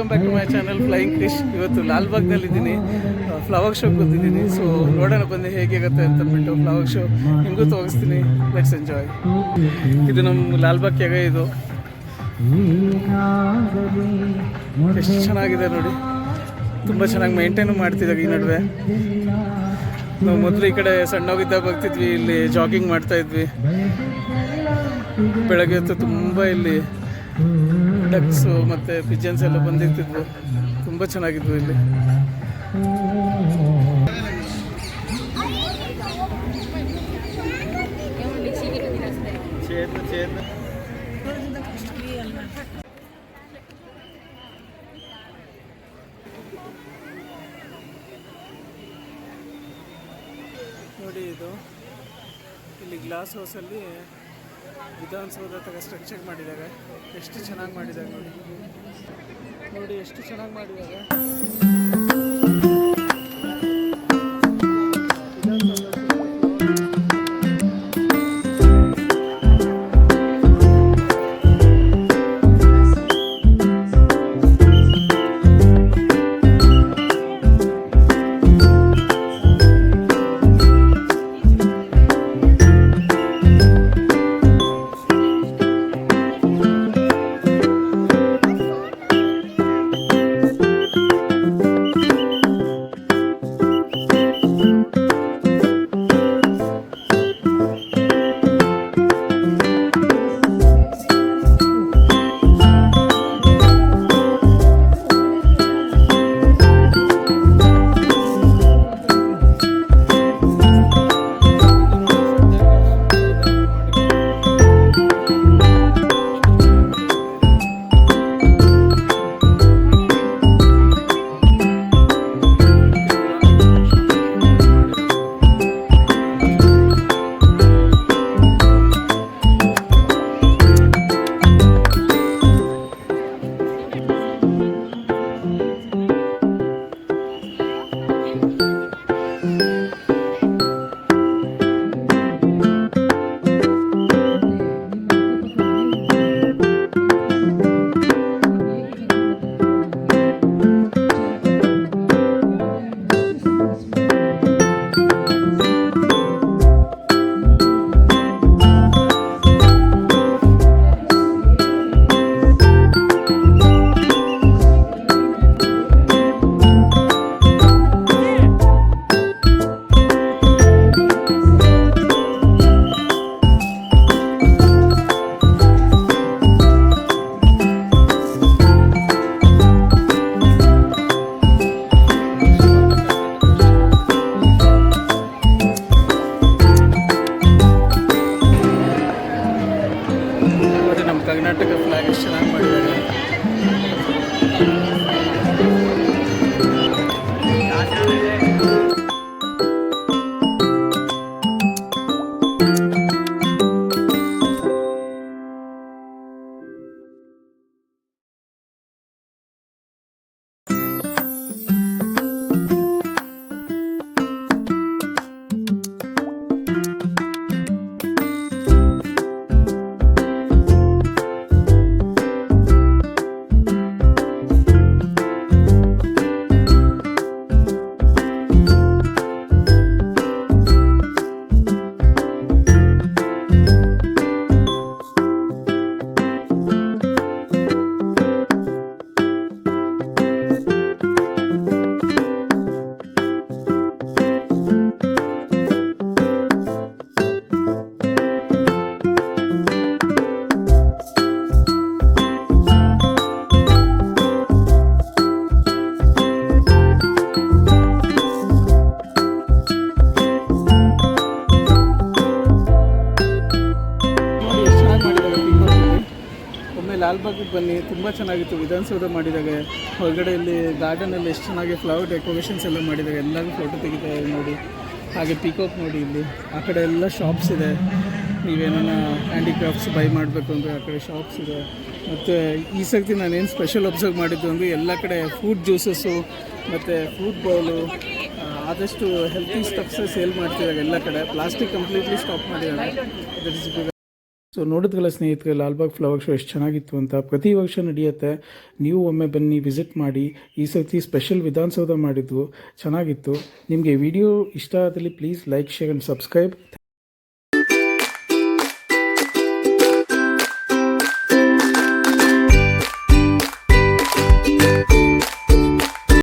Welcome back to my channel flying Krish. ಇವತ್ತು ಲಾಲ್ಬಾಗ್ನಲ್ಲಿದ್ದೀನಿ, flower ಶೋಗೆ ಬಂದಿದ್ದೀನಿ. ಸೊ ನೋಡೋಣ ಬಂದು ಹೇಗಿರುತ್ತೆ ಅಂತ ಅಂದ್ಬಿಟ್ಟು ಫ್ಲವರ್ ಶೋ ನಿಮಗೂ ತೋರಿಸ್ತೀನಿ. Let's enjoy. ಇದು ನಮ್ಮ ಲಾಲ್ಬಾಗ್ ಕೆರೆ. ಇದು ಎಷ್ಟು ಚೆನ್ನಾಗಿದೆ ನೋಡಿ, ತುಂಬ ಚೆನ್ನಾಗಿ ಮೇಂಟೈನು ಮಾಡ್ತಿದ್ದಾರೆ. ಈ ನಡುವೆ ನಾವು ಮೊದಲು ಈ ಕಡೆ ಸಣ್ಣವಾಗಿದ್ದಾಗ ಬರ್ತಿದ್ವಿ, ಇಲ್ಲಿ ಜಾಗಿಂಗ್ ಮಾಡ್ತಾ ಇದ್ವಿ. ಬೆಳಗ್ಗೆ ಹೊತ್ತು ತುಂಬ ಇಲ್ಲಿ ಡಕ್ಸು ಮತ್ತು ಪಿಜನ್ಸ್ ಎಲ್ಲ ಬಂದಿರ್ತಿದ್ವು, ತುಂಬ ಚೆನ್ನಾಗಿದ್ವು ಇಲ್ಲಿ. ನೋಡಿ, ಇದು ಇಲ್ಲಿ ಗ್ಲಾಸ್ ಹೌಸಲ್ಲಿ ವಿಧಾನಸೌಧ ಥರ ಸ್ಟ್ರಕ್ಚರ್ ಮಾಡಿದ್ದಾರೆ. ಎಷ್ಟು ಚೆನ್ನಾಗಿ ಮಾಡಿದ್ದಾರೆ ನೋಡಿ, ನೋಡಿ ಎಷ್ಟು ಚೆನ್ನಾಗಿ ಮಾಡಿದ್ದಾರೆ. ಕರ್ನಾಟಕ ಫ್ಲಾಗ್ ಎಷ್ಟು ಚೆನ್ನಾಗಿ ಮಾಡಿದ್ದಾರೆ. ಲಾಲ್ಬಾಗಿಗೆ ಬನ್ನಿ, ತುಂಬ ಚೆನ್ನಾಗಿತ್ತು. ವಿಧಾನಸೌಧ ಮಾಡಿದಾಗ ಹೊರಗಡೆ ಇಲ್ಲಿ ಗಾರ್ಡನಲ್ಲಿ ಎಷ್ಟು ಚೆನ್ನಾಗಿ ಫ್ಲವರ್ ಡೆಕೋರೇಷನ್ಸ್ ಎಲ್ಲ ಮಾಡಿದ್ದಾರೆ. ಎಲ್ಲರೂ ಫೋಟೋ ತೆಗಿತಾರೆ ನೋಡಿ. ಹಾಗೆ ಪಿಕಾಕ್ ನೋಡಿ, ಇಲ್ಲಿ ಆ ಕಡೆ ಎಲ್ಲ ಶಾಪ್ಸ್ ಇದೆ. ನೀವೇನ ಹ್ಯಾಂಡಿಕ್ರಾಫ್ಟ್ಸ್ ಬೈ ಮಾಡಬೇಕು ಅಂದರೆ ಆ ಕಡೆ ಶಾಪ್ಸ್ ಇದೆ. ಮತ್ತು ಈ ಸರ್ತಿ ನಾನೇನು ಸ್ಪೆಷಲ್ ಅಬ್ಸರ್ವ್ ಮಾಡಿದ್ದು ಅಂದರೆ ಎಲ್ಲ ಕಡೆ ಫ್ರೂಟ್ ಜ್ಯೂಸಸ್ಸು ಮತ್ತು ಫ್ರೂಟ್ ಬೌಲು, ಆದಷ್ಟು ಹೆಲ್ತಿ ಸ್ಟಫ್ಸ್ ಸೇಲ್ ಮಾಡ್ತಿದ್ದಾರೆ ಎಲ್ಲ ಕಡೆ. ಪ್ಲಾಸ್ಟಿಕ್ ಕಂಪ್ಲೀಟ್ಲಿ ಸ್ಟಾಪ್ ಮಾಡಿದ್ದಾರೆ. ದಟ್ ಇಸ್ ಸೊ ನೋಡಿದ್ರಲ್ಲ ಸ್ನೇಹಿತರೆ, ಲಾಲ್ಬಾಗ್ ಫ್ಲವರ್ ಶೋ ಎಷ್ಟು ಚೆನ್ನಾಗಿತ್ತು ಅಂತ. ಪ್ರತಿ ವರ್ಷ ನಡೆಯುತ್ತೆ, ನೀವು ಒಮ್ಮೆ ಬನ್ನಿ, ವಿಸಿಟ್ ಮಾಡಿ. ಈ ಸರ್ತಿ ಸ್ಪೆಷಲ್ ವಿಧಾನಸೌಧ ಮಾಡಿದ್ದು ಚೆನ್ನಾಗಿತ್ತು. ನಿಮಗೆ ವಿಡಿಯೋ ಇಷ್ಟ ಆದಲ್ಲಿ please like, share and subscribe.